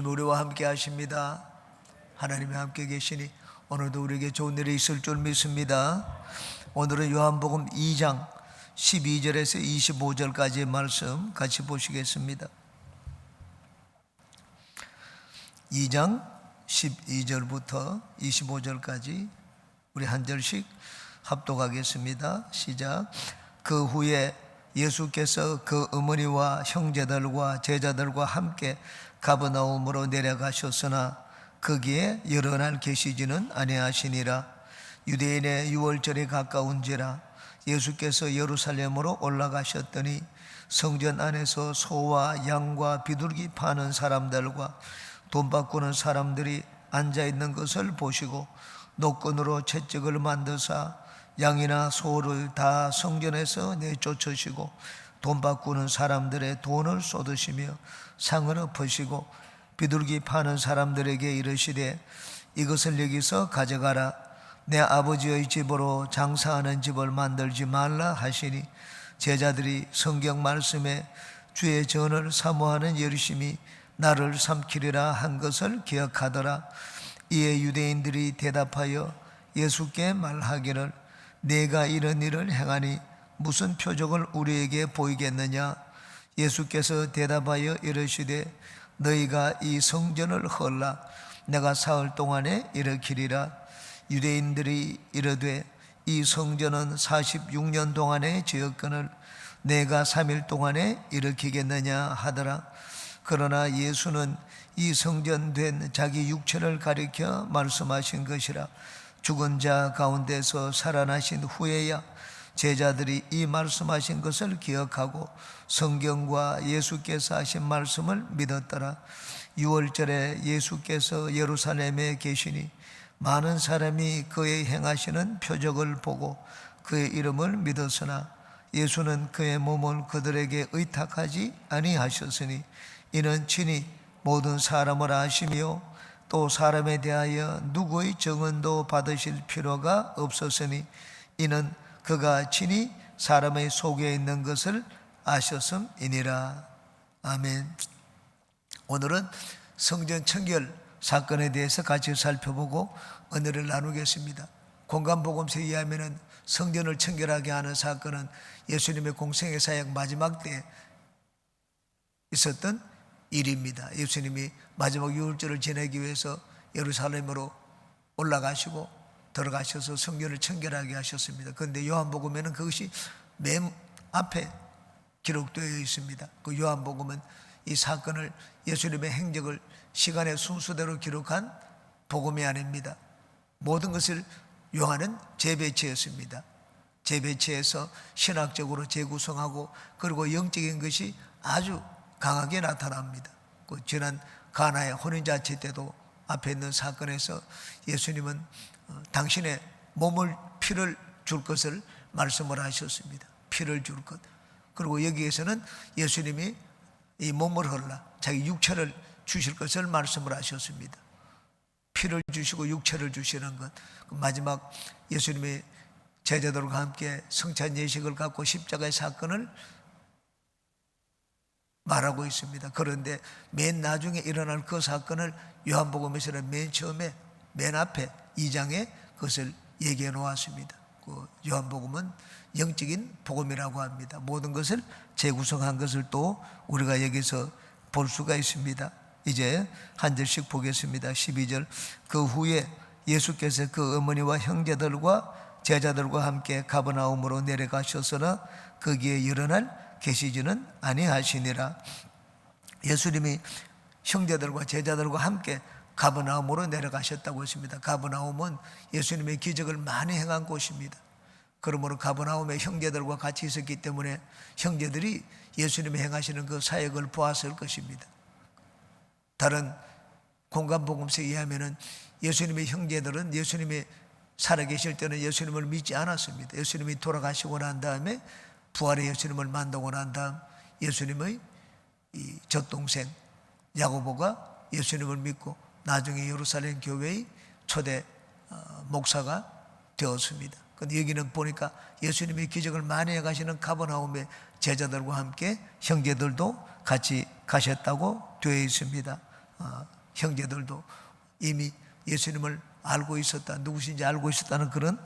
예수님 우리와 함께 하십니다. 하나님이 함께 계시니 오늘도 우리에게 좋은 일이 있을 줄 믿습니다. 오늘은 요한복음 2장 12절에서 25절까지의 말씀 같이 보시겠습니다. 2장 12절부터 25절까지 우리 한 절씩 합독하겠습니다. 시작. 그 후에 예수께서 그 어머니와 형제들과 제자들과 함께 가버나움으로 내려가셨으나 거기에 여러 날 계시지는 아니하시니라. 유대인의 유월절에 가까운지라. 예수께서 예루살렘으로 올라가셨더니 성전 안에서 소와 양과 비둘기 파는 사람들과 돈 바꾸는 사람들이 앉아있는 것을 보시고 노끈으로 채찍을 만드사 양이나 소를 다 성전에서 내쫓으시고 돈 바꾸는 사람들의 돈을 쏟으시며 상을 엎으시고 비둘기 파는 사람들에게 이르시되 이것을 여기서 가져가라. 내 아버지의 집으로 장사하는 집을 만들지 말라 하시니 제자들이 성경 말씀에 주의 전을 사모하는 열심히 나를 삼키리라 한 것을 기억하더라. 이에 유대인들이 대답하여 예수께 말하기를 내가 이런 일을 행하니 무슨 표적을 우리에게 보이겠느냐. 예수께서 대답하여 이르시되 너희가 이 성전을 헐라. 내가 사흘 동안에 일으키리라. 유대인들이 이르되 이 성전은 46년 동안에 지었거늘 내가 3일 동안에 일으키겠느냐 하더라. 그러나 예수는 이 성전된 자기 육체를 가리켜 말씀하신 것이라. 죽은 자 가운데서 살아나신 후에야 제자들이 이 말씀하신 것을 기억하고 성경과 예수께서 하신 말씀을 믿었더라. 유월절에 예수께서 예루살렘에 계시니 많은 사람이 그의 행하시는 표적을 보고 그의 이름을 믿었으나 예수는 그의 몸을 그들에게 의탁하지 아니하셨으니 이는 친히 모든 사람을 아시며 또 사람에 대하여 누구의 증언도 받으실 필요가 없었으니 이는 그가 친히 사람의 속에 있는 것을 아셨음이니라. 아멘. 오늘은 성전 청결 사건에 대해서 같이 살펴보고 은혜를 나누겠습니다. 공간복음서에 의하면 성전을 청결하게 하는 사건은 예수님의 공생의 사역 마지막 때 있었던 일입니다. 예수님이 마지막 유월절을 지내기 위해서 예루살렘으로 올라가시고 들어가셔서 성전을 청결하게 하셨습니다. 그런데 요한복음에는 그것이 맨 앞에 기록되어 있습니다. 그 요한복음은 이 사건을 예수님의 행적을 시간의 순서대로 기록한 복음이 아닙니다. 모든 것을 요한은 재배치했습니다. 재배치해서 신학적으로 재구성하고 그리고 영적인 것이 아주 강하게 나타납니다. 그 지난 가나의 혼인잔치 때도 앞에 있는 사건에서 예수님은 당신의 몸을 피를 줄 것을 말씀을 하셨습니다. 피를 줄 것. 그리고 여기에서는 예수님이 이 몸을 흘러 자기 육체를 주실 것을 말씀을 하셨습니다. 피를 주시고 육체를 주시는 것. 마지막 예수님이 제자들과 함께 성찬 예식을 갖고 십자가의 사건을 말하고 있습니다. 그런데 맨 나중에 일어날 그 사건을 요한복음에서는 맨 처음에 맨 앞에 2장에 그것을 얘기해 놓았습니다. 그 요한복음은 영적인 복음이라고 합니다. 모든 것을 재구성한 것을 또 우리가 여기서 볼 수가 있습니다. 이제 한 절씩 보겠습니다. 12절. 그 후에 예수께서 그 어머니와 형제들과 제자들과 함께 가버나움으로 내려가셨으나 거기에 여러 날 계시지는 아니하시니라. 예수님이 형제들과 제자들과 함께 가버나움으로 내려가셨다고 했습니다. 가버나움은 예수님의 기적을 많이 행한 곳입니다. 그러므로 가버나움에 형제들과 같이 있었기 때문에 형제들이 예수님이 행하시는 그 사역을 보았을 것입니다. 다른 공간복음서에 의하면 예수님의 형제들은 예수님이 살아계실 때는 예수님을 믿지 않았습니다. 예수님이 돌아가시고 난 다음에 부활의 예수님을 만나고 난 다음 예수님의 이 젖동생 야고보가 예수님을 믿고 나중에 예루살렘 교회의 초대 목사가 되었습니다. 그런데 여기는 보니까 예수님이 기적을 많이 해가시는 가버나움에 제자들과 함께 형제들도 같이 가셨다고 되어 있습니다. 형제들도 이미 예수님을 알고 있었다, 누구신지 알고 있었다는 그런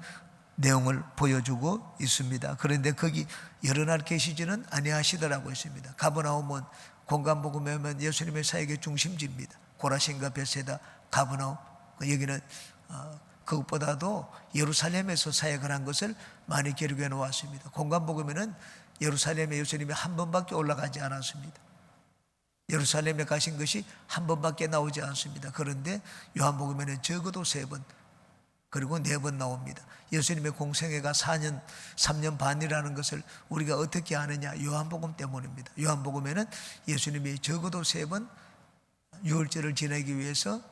내용을 보여주고 있습니다. 그런데 거기 여러 날 계시지는 아니하시더라고 있습니다. 가버나움은 공간복음에 오면 예수님의 사역의 중심지입니다. 고라신과 벳세다, 가버나움, 여기는 그것보다도 예루살렘에서 사역을 한 것을 많이 기록해 놓았습니다. 공간복음에는 예루살렘에 예수님이 한 번밖에 올라가지 않았습니다. 예루살렘에 가신 것이 한 번밖에 나오지 않습니다. 그런데 요한복음에는 적어도 3번, 그리고 4번 나옵니다. 예수님의 공생애가 3년 반이라는 것을 우리가 어떻게 아느냐? 요한복음 때문입니다. 요한복음에는 예수님이 적어도 3번 유월절을 지내기 위해서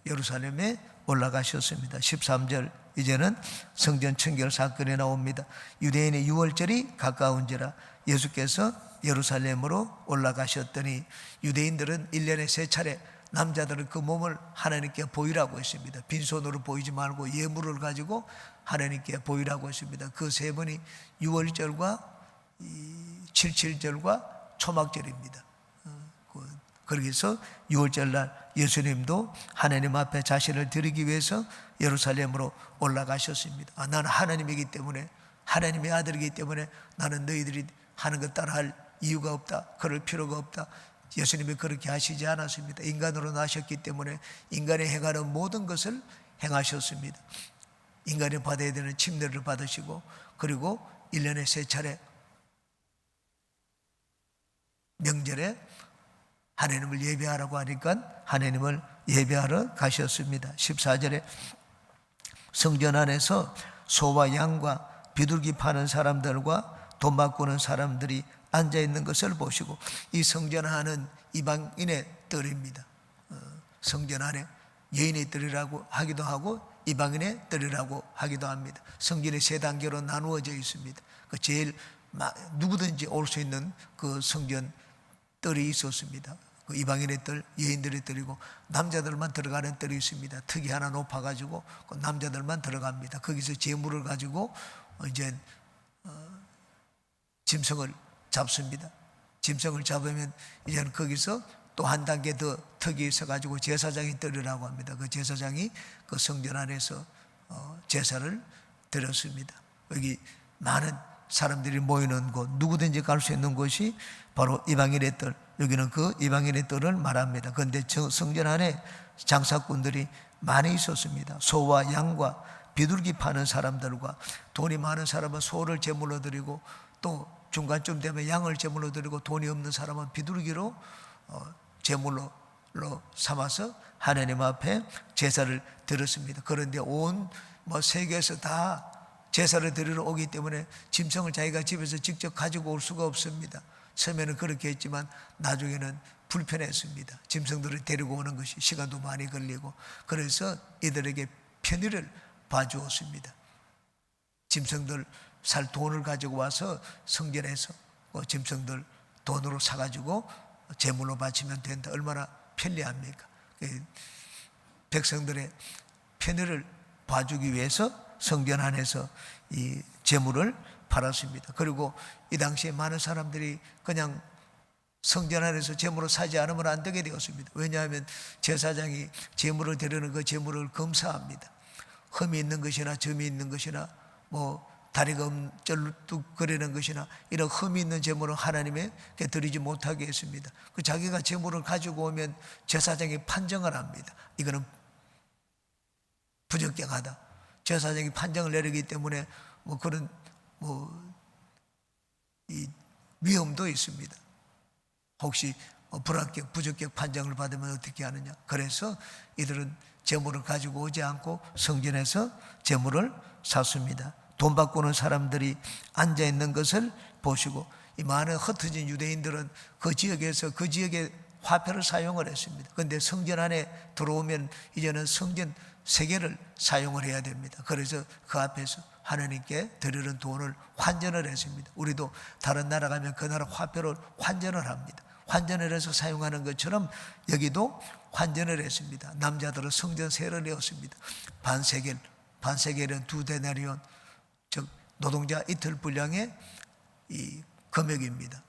예루살렘에 올라가셨습니다. 13절, 이제는 성전 청결 사건이 나옵니다. 유대인의 유월절이 가까운지라 예수께서 예루살렘으로 올라가셨더니, 유대인들은 1년에 3차례 남자들은 그 몸을 하나님께 보이라고 했습니다. 빈손으로 보이지 말고 예물을 가지고 하나님께 보이라고 했습니다. 그 3번이 유월절과 77절과 초막절입니다. 그래서 유월절날 예수님도 하나님 앞에 자신을 드리기 위해서 예루살렘으로 올라가셨습니다. 나는 하나님이기 때문에, 하나님의 아들이기 때문에 나는 너희들이 하는 것 따라할 이유가 없다, 그럴 필요가 없다. 예수님이 그렇게 하시지 않았습니다. 인간으로 나셨기 때문에 인간이 행하는 모든 것을 행하셨습니다. 인간이 받아야 되는 침례를 받으시고, 그리고 1년에 3차례 명절에 하나님을 예배하라고 하니까 하나님을 예배하러 가셨습니다. 14절에 성전 안에서 소와 양과 비둘기 파는 사람들과 돈 바꾸는 사람들이 앉아있는 것을 보시고, 이 성전 안은 이방인의 뜰입니다. 성전 안에 여인의 뜰이라고 하기도 하고 이방인의 뜰이라고 하기도 합니다. 성전이 3단계로 나누어져 있습니다. 그 제일 누구든지 올 수 있는 그 성전 뜰이 있었습니다. 그 이방인의 뜰, 여인들의 뜰이고, 남자들만 들어가는 뜰이 있습니다. 턱이 하나 높아가지고 그 남자들만 들어갑니다. 거기서 제물을 가지고 이제 짐승을 잡습니다. 짐승을 잡으면 이제는 거기서 또 한 단계 더 턱이 있어가지고 제사장이 뜰이라고 합니다. 그 제사장이 그 성전 안에서 제사를 드렸습니다. 여기 많은 사람들이 모이는 곳, 누구든지 갈 수 있는 곳이 바로 이방인의 뜰, 여기는 그 이방인의 뜰을 말합니다. 그런데 성전 안에 장사꾼들이 많이 있었습니다. 소와 양과 비둘기 파는 사람들과, 돈이 많은 사람은 소를 제물로 드리고, 또 중간쯤 되면 양을 제물로 드리고, 돈이 없는 사람은 비둘기로 제물로 삼아서 하나님 앞에 제사를 드렸습니다. 그런데 온 세계에서 다 제사를 드리러 오기 때문에 짐승을 자기가 집에서 직접 가지고 올 수가 없습니다. 처음에는 그렇게 했지만 나중에는 불편했습니다. 짐승들을 데리고 오는 것이 시간도 많이 걸리고, 그래서 이들에게 편의를 봐주었습니다. 짐승들 살 돈을 가지고 와서 성전에서 짐승들 돈으로 사가지고 제물로 바치면 된다. 얼마나 편리합니까? 백성들의 편의를 봐주기 위해서 성전 안에서 이 제물을 팔았습니다. 그리고 이 당시에 많은 사람들이 그냥 성전 안에서 제물을 사지 않으면 안 되게 되었습니다. 왜냐하면 제사장이 제물을 드리는 그 제물을 검사합니다. 흠이 있는 것이나 점이 있는 것이나 다리가 쩔뚝거리는 것이나 이런 흠이 있는 제물은 하나님에게 드리지 못하게 했습니다. 그 자기가 제물을 가지고 오면 제사장이 판정을 합니다. 이거는 부적격하다. 제사장이 판정을 내리기 때문에 그런 이 위험도 있습니다. 혹시 불합격, 부적격 판정을 받으면 어떻게 하느냐. 그래서 이들은 제물을 가지고 오지 않고 성전에서 제물을 샀습니다. 돈 바꾸는 사람들이 앉아있는 것을 보시고, 이 많은 흩어진 유대인들은 그 지역에서 그 지역의 화폐를 사용을 했습니다. 그런데 성전 안에 들어오면 이제는 성전 세계를 사용을 해야 됩니다. 그래서 그 앞에서 하나님께 드리는 돈을 환전을 했습니다. 우리도 다른 나라 가면 그 나라 화폐를 환전을 합니다. 환전을 해서 사용하는 것처럼 여기도 환전을 했습니다. 남자들은 성전 세를 내었습니다. 반세겔, 반세겔은 2데나리온, 즉 노동자 이틀 분량의 이 금액입니다.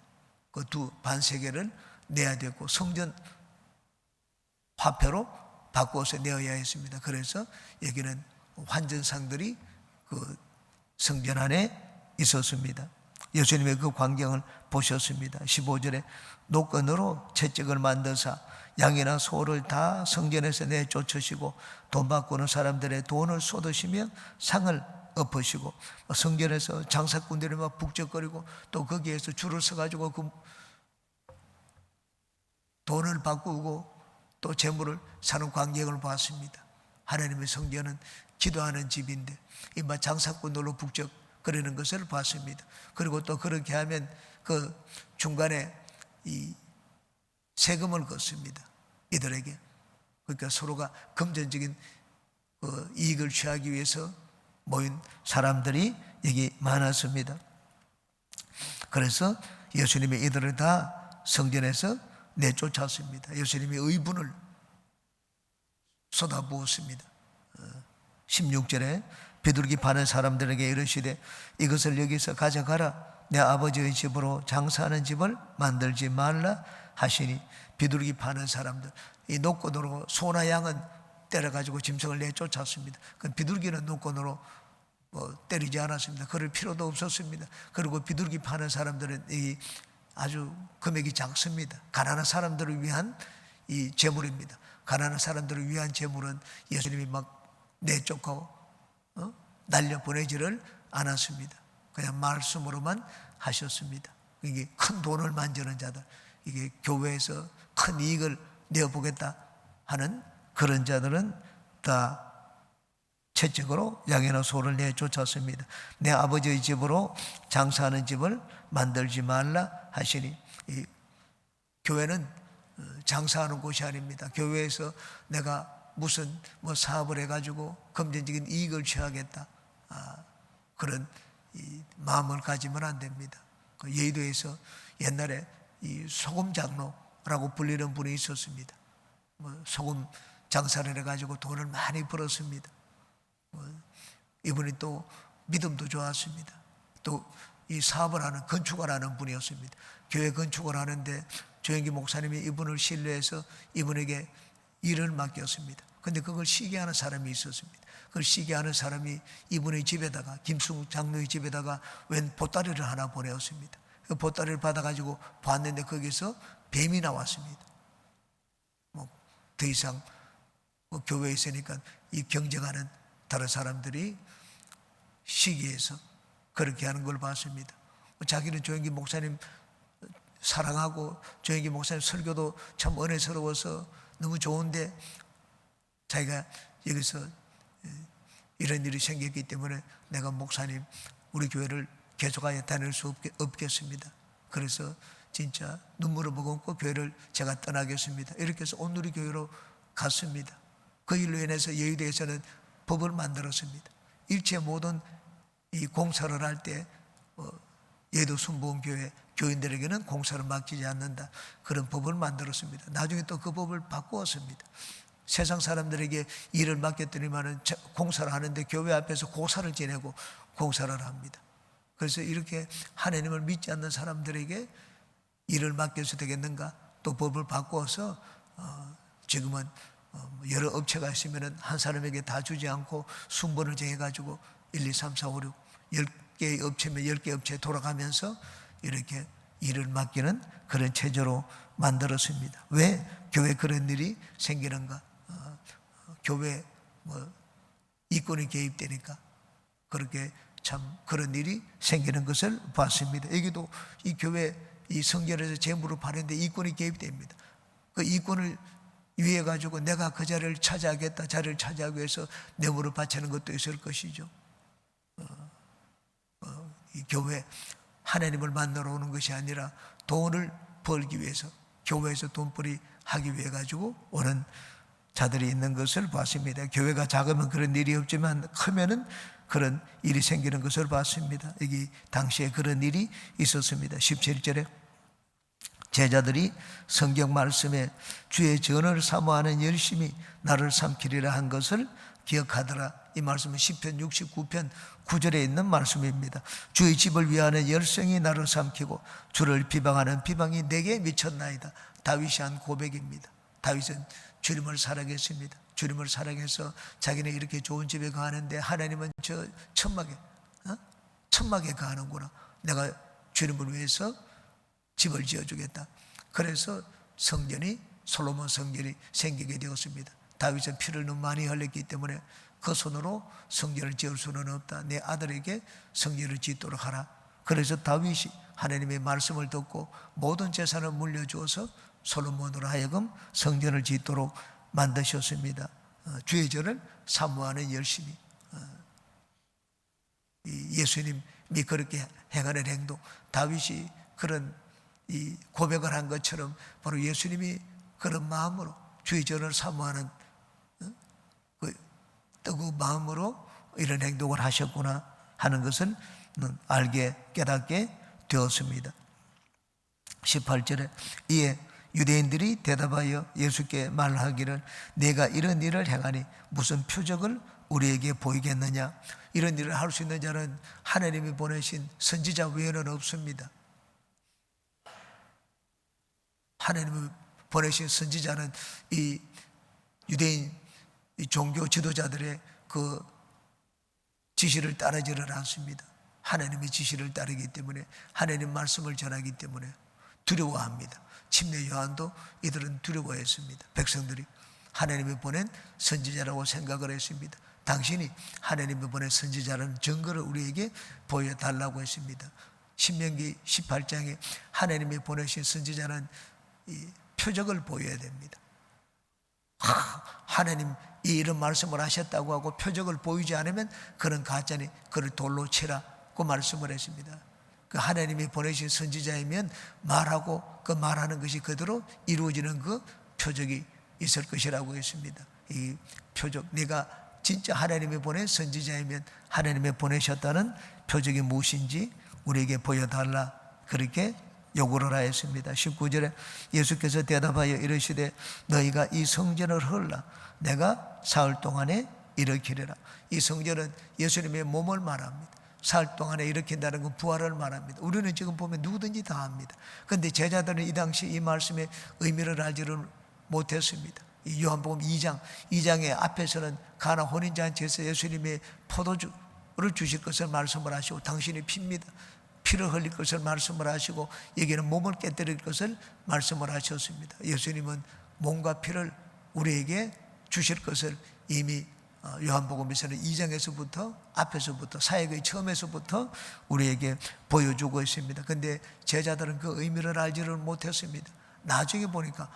그 반세겔을 내야 되고, 성전 화폐로 바꾸어서 내어야 했습니다. 그래서 여기는 환전상들이 그 성전 안에 있었습니다. 예수님의 그 광경을 보셨습니다. 15절에 노건으로 채찍을 만드사 양이나 소를 다 성전에서 내쫓으시고 돈 바꾸는 사람들의 돈을 쏟으시며 상을 엎으시고 성전에서 장사꾼들이 막 북적거리고 또 거기에서 줄을 서가지고 그 돈을 바꾸고 또 재물을 사는 광경을 봤습니다. 하나님의 성전은 기도하는 집인데 이마 장사꾼들로 북적거리는 것을 봤습니다. 그리고 또 그렇게 하면 그 중간에 이 세금을 걷습니다. 이들에게. 그러니까 서로가 금전적인 그 이익을 취하기 위해서 모인 사람들이 여기 많았습니다. 그래서 예수님이 이들을 다 성전에서 내쫓았습니다. 예수님이 의분을 쏟아부었습니다. 16절에 비둘기 파는 사람들에게 이르시되 이것을 여기서 가져가라. 내 아버지의 집으로 장사하는 집을 만들지 말라 하시니 비둘기 파는 사람들, 이 노건으로 소나 양은 때려가지고 짐승을 내쫓았습니다. 그 비둘기는 노건으로 때리지 않았습니다. 그럴 필요도 없었습니다. 그리고 비둘기 파는 사람들은 이 아주 금액이 작습니다. 가난한 사람들을 위한 이 재물입니다. 가난한 사람들을 위한 재물은 예수님이 막 내쫓고 날려 보내지를 않았습니다. 그냥 말씀으로만 하셨습니다. 이게 큰 돈을 만지는 자들, 이게 교회에서 큰 이익을 내어보겠다 하는 그런 자들은 다 채찍으로 양이나 소를 내쫓았습니다. 내 아버지의 집으로 장사하는 집을 만들지 말라 하시니, 이 교회는 장사하는 곳이 아닙니다. 교회에서 내가 무슨 사업을 해가지고 금전적인 이익을 취하겠다, 그런 이 마음을 가지면 안 됩니다. 그 예의도에서 옛날에 이 소금 장로라고 불리는 분이 있었습니다. 소금 장사를 해가지고 돈을 많이 벌었습니다. 이분이 또 믿음도 좋았습니다. 또 이 사업을 하는, 건축을 하는 분이었습니다. 교회 건축을 하는데 조영기 목사님이 이분을 신뢰해서 이분에게 일을 맡겼습니다. 근데 그걸 시기하는 사람이 있었습니다. 그걸 시기하는 사람이 이분의 집에다가, 김승욱 장로의 집에다가 웬 보따리를 하나 보내었습니다. 그 보따리를 받아가지고 봤는데 거기서 뱀이 나왔습니다. 더 이상 교회에 있으니까 이 경쟁하는 다른 사람들이 시기해서 그렇게 하는 걸 봤습니다. 자기는 조영기 목사님 사랑하고 조영기 목사님 설교도 참 은혜스러워서 너무 좋은데 자기가 여기서 이런 일이 생겼기 때문에 내가 목사님 우리 교회를 계속하여 다닐 수 없겠습니다. 그래서 진짜 눈물을 머금고 교회를 제가 떠나겠습니다. 이렇게 해서 온누리 교회로 갔습니다. 그 일로 인해서 여의도에서는 법을 만들었습니다. 일체 모든 이 공사를 할 때 여의도 순복음교회 교인들에게는 공사를 맡기지 않는다, 그런 법을 만들었습니다. 나중에 또 그 법을 바꾸었습니다. 세상 사람들에게 일을 맡겼더니만은 공사를 하는데 교회 앞에서 고사를 지내고 공사를 합니다. 그래서 이렇게 하나님을 믿지 않는 사람들에게 일을 맡겨서 되겠는가? 또 법을 바꾸어서 지금은 여러 업체가 있으면 한 사람에게 다 주지 않고 순번을 정해가지고 1, 2, 3, 4, 5, 6 10개의 업체면 10개 업체에 돌아가면서 이렇게 일을 맡기는 그런 체제로 만들었습니다. 왜 교회 그런 일이 생기는가? 교회 이권이 개입되니까 그렇게 참 그런 일이 생기는 것을 봤습니다. 여기도 이 교회 이 성전에서 재물을 파는데 이권이 개입됩니다. 그 이권을 위해 가지고 내가 그 자리를 차지하겠다, 자리를 차지하기 위해서 뇌물을 바치는 것도 있을 것이죠. 이 교회 하나님을 만나러 오는 것이 아니라 돈을 벌기 위해서, 교회에서 돈벌이 하기 위해 가지고 오는 자들이 있는 것을 봤습니다. 교회가 작으면 그런 일이 없지만 크면은 그런 일이 생기는 것을 봤습니다. 여기 당시에 그런 일이 있었습니다. 17절에 제자들이 성경 말씀에 주의 전을 사모하는 열심히 나를 삼키리라 한 것을 기억하더라. 이 말씀은 시편 69편 9절에 있는 말씀입니다. 주의 집을 위하는 열성이 나를 삼키고 주를 비방하는 비방이 내게 미쳤나이다. 다윗이 한 고백입니다. 다윗은 주님을 사랑했습니다. 주님을 사랑해서 자기는 이렇게 좋은 집에 가는데 하나님은 저 천막에 가는구나. 내가 주님을 위해서 집을 지어주겠다. 그래서 성전이, 솔로몬 성전이 생기게 되었습니다. 다윗은 피를 너무 많이 흘렸기 때문에 그 손으로 성전을 지을 수는 없다. 내 아들에게 성전을 짓도록 하라. 그래서 다윗이 하나님의 말씀을 듣고 모든 재산을 물려주어서 솔로몬으로 하여금 성전을 짓도록 만드셨습니다. 주의 전을 사모하는 열심이, 예수님이 그렇게 행하는 행동, 다윗이 그런 이 고백을 한 것처럼 바로 예수님이 그런 마음으로 주의 전을 사모하는 그 뜨거운 마음으로 이런 행동을 하셨구나 하는 것을 알게, 깨닫게 되었습니다. 18절에 이에 유대인들이 대답하여 예수께 말하기를 내가 이런 일을 행하니 무슨 표적을 우리에게 보이겠느냐. 이런 일을 할 수 있는 자는 하나님이 보내신 선지자 외에는 없습니다. 하나님이 보내신 선지자는 이 유대인 이 종교 지도자들의 그 지시를 따르지를 않습니다. 하나님의 지시를 따르기 때문에, 하나님 말씀을 전하기 때문에 두려워합니다. 침례 요한도 이들은 두려워했습니다. 백성들이 하나님이 보낸 선지자라고 생각을 했습니다. 당신이 하나님이 보낸 선지자라는 증거를 우리에게 보여달라고 했습니다. 신명기 18장에 하나님이 보내신 선지자는 이 표적을 보여야 됩니다. 하나님 이런 말씀을 하셨다고 하고 표적을 보이지 않으면 그는 가짜니 그를 돌로 치라고 말씀을 했습니다. 그 하나님이 보내신 선지자이면 말하고 그 말하는 것이 그대로 이루어지는 그 표적이 있을 것이라고 했습니다. 이 표적, 내가 진짜 하나님이 보낸 선지자이면 하나님이 보내셨다는 표적이 무엇인지 우리에게 보여달라, 그렇게 요구를 하였습니다. 19절에 예수께서 대답하여 이르시되 너희가 이 성전을 헐라 내가 사흘 동안에 일으키리라. 이 성전은 예수님의 몸을 말합니다. 사흘 동안에 일으킨다는 건 부활을 말합니다. 우리는 지금 보면 누구든지 다 합니다. 그런데 제자들은 이 당시 이 말씀의 의미를 알지를 못했습니다. 이 요한복음 2장의 앞에서는 가나 혼인잔치에서 예수님의 포도주를 주실 것을 말씀을 하시고 당신이 피입니다. 피를 흘릴 것을 말씀을 하시고 여기는 몸을 깨뜨릴 것을 말씀을 하셨습니다. 예수님은 몸과 피를 우리에게 주실 것을 이미 요한복음에서는 2장에서부터 앞에서부터 사역의 처음에서부터 우리에게 보여주고 있습니다. 그런데 제자들은 그 의미를 알지를 못했습니다. 나중에 보니까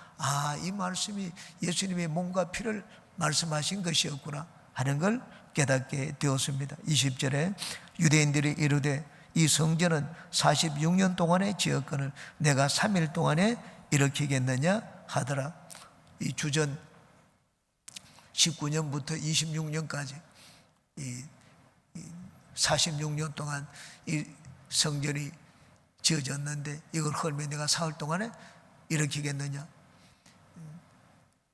이 말씀이 예수님의 몸과 피를 말씀하신 것이었구나 하는 걸 깨닫게 되었습니다. 20절에 유대인들이 이르되 이 성전은 46년 동안에 지었거늘 내가 3일 동안에 일으키겠느냐 하더라. 이 주전 19년부터 26년까지 이 46년 동안 이 성전이 지어졌는데 이걸 헐면 내가 사흘 동안에 일으키겠느냐.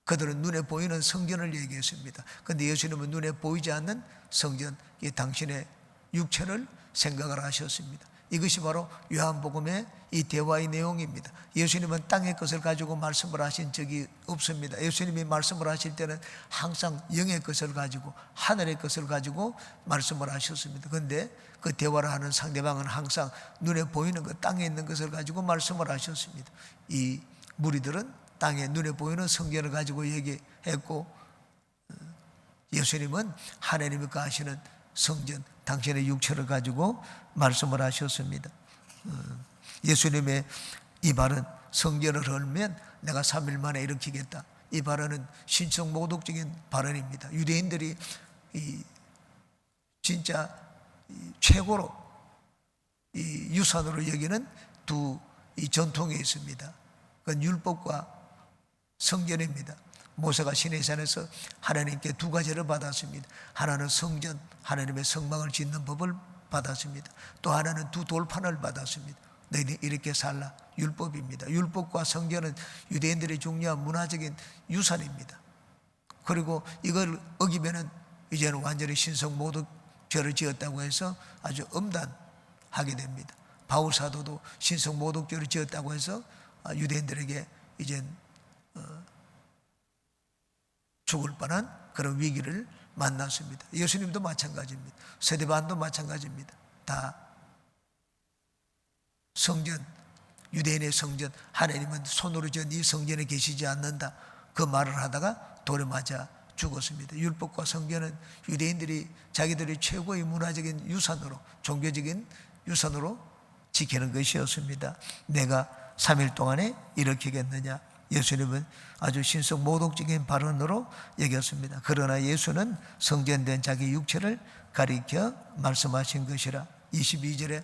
그들은 눈에 보이는 성전을 얘기했습니다. 그런데 예수님은 눈에 보이지 않는 성전, 이 당신의 육체를 생각을 하셨습니다. 이것이 바로 요한복음의 이 대화의 내용입니다. 예수님은 땅의 것을 가지고 말씀을 하신 적이 없습니다. 예수님이 말씀을 하실 때는 항상 영의 것을 가지고 하늘의 것을 가지고 말씀을 하셨습니다. 그런데 그 대화를 하는 상대방은 항상 눈에 보이는 것, 땅에 있는 것을 가지고 말씀을 하셨습니다. 이 무리들은 땅에 눈에 보이는 성전을 가지고 얘기했고 예수님은 하나님이 거하시는 성전, 당신의 육체를 가지고 말씀을 하셨습니다. 예수님의 이 발은 성전을 헐면 내가 3일 만에 일으키겠다. 이 발언은 신성 모독적인 발언입니다. 유대인들이 진짜 최고로 유산으로 여기는 두 전통이 있습니다. 그건 율법과 성전입니다. 모세가 시내산에서 하나님께 두 가지를 받았습니다. 하나는 성전, 하나님의 성막을 짓는 법을 받았습니다. 또 하나는 두 돌판을 받았습니다. 너희는 이렇게 살라. 율법입니다. 율법과 성전은 유대인들의 중요한 문화적인 유산입니다. 그리고 이걸 어기면은 이제는 완전히 신성모독죄를 지었다고 해서 아주 엄단하게 됩니다. 바울 사도도 신성모독죄를 지었다고 해서 유대인들에게 이제 죽을 뻔한 그런 위기를 만났습니다. 예수님도 마찬가지입니다. 스데반도 마찬가지입니다. 다 성전, 유대인의 성전, 하나님은 손으로 지은 이 성전에 계시지 않는다, 그 말을 하다가 돌에 맞아 죽었습니다. 율법과 성전은 유대인들이 자기들의 최고의 문화적인 유산으로, 종교적인 유산으로 지키는 것이었습니다. 내가 3일 동안에 일으키겠느냐, 예수님은 아주 신성 모독적인 발언으로 여겼습니다. 그러나 예수는 성전된 자기 육체를 가리켜 말씀하신 것이라. 22절에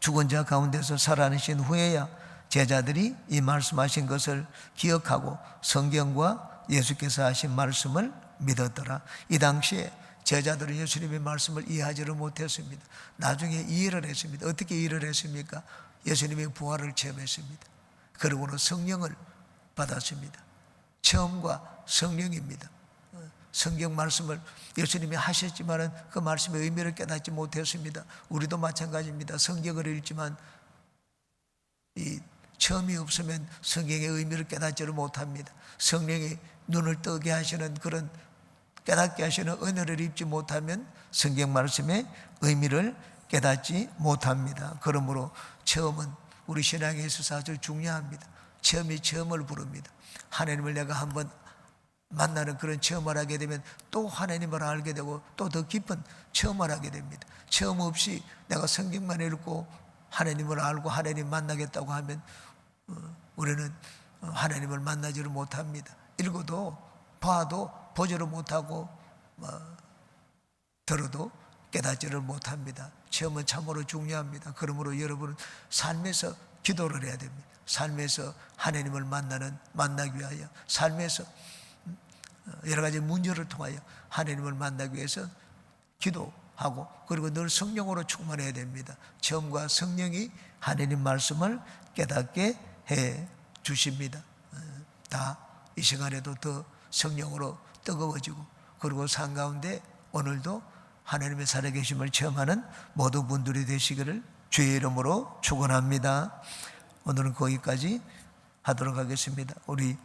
죽은 자 가운데서 살아나신 후에야 제자들이 이 말씀하신 것을 기억하고 성경과 예수께서 하신 말씀을 믿었더라. 이 당시에 제자들은 예수님의 말씀을 이해하지를 못했습니다. 나중에 이해를 했습니다. 어떻게 이해를 했습니까? 예수님의 부활을 체험했습니다. 그러고는 성령을 받았습니다. 체험과 성령입니다. 성경 말씀을 예수님이 하셨지만 그 말씀의 의미를 깨닫지 못했습니다. 우리도 마찬가지입니다. 성경을 읽지만 이 체험이 없으면 성경의 의미를 깨닫지를 못합니다. 성령이 눈을 뜨게 하시는 그런 깨닫게 하시는 은혜를 입지 못하면 성경 말씀의 의미를 깨닫지 못합니다. 그러므로 체험은 우리 신앙에 있어서 아주 중요합니다. 체험이 체험을 부릅니다. 하나님을 내가 한번 만나는 그런 체험을 하게 되면 또 하나님을 알게 되고 또 더 깊은 체험을 하게 됩니다. 체험 없이 내가 성경만 읽고 하나님을 알고 하나님 만나겠다고 하면 우리는 하나님을 만나지를 못합니다. 읽어도 봐도 보지를 못하고 들어도 깨닫지를 못합니다. 체험은 참으로 중요합니다. 그러므로 여러분은 삶에서 기도를 해야 됩니다. 삶에서 하나님을 만나기 위하여, 삶에서 여러 가지 문제를 통하여 하나님을 만나기 위해서 기도하고, 그리고 늘 성령으로 충만해야 됩니다. 체험과 성령이 하나님 말씀을 깨닫게 해 주십니다. 다 이 시간에도 더 성령으로 뜨거워지고, 그리고 삶 가운데 오늘도 하나님의 살아계심을 체험하는 모든 분들이 되시기를 주의 이름으로 축원합니다. 오늘은 거기까지 하도록 하겠습니다. 우리